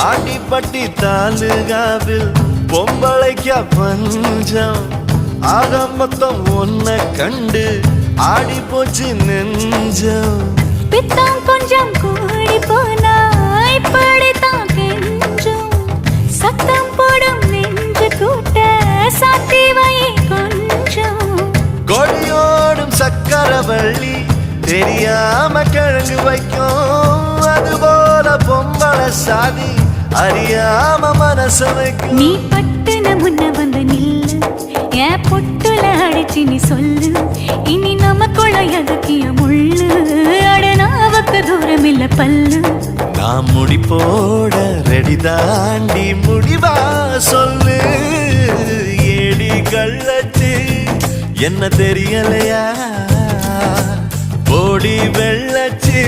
ஆண்டிப்பட்டி தாலுகாவில் பொம்பளைக்க பஞ்சம் ஆக மொத்தம் ஒன்ன கண்டு ஆடி போச்சு நெஞ்சம். பித்தம் கொஞ்சம் கூடி போனா இப்படித்தான் கெஞ்சும். சத்தம் போடும் நெஞ்சு கூட்ட சாத்தி வை கொஞ்சம். கொடியோடும் சக்கரவள்ளி தெரியாம கிழங்கு வைக்கும். அதுபோல பொம்பளை சாதி அறியாம மனச வைக்கும். நீ பட்டுன முன்ன வந்து நில்லு, என் பொட்டுல அடிச்சு நீ சொல்லு. இனி நமக்குள்ள எதுக்கிய முள்ளு, அடனாவுக்கு தூரம் இல்ல பல்லு. நான் முடி போட ரெடி தாண்டி முடிவா சொல்லு. ஏடி கள்ளச்சு என்ன தெரியலையா, போடி வெள்ளச்சு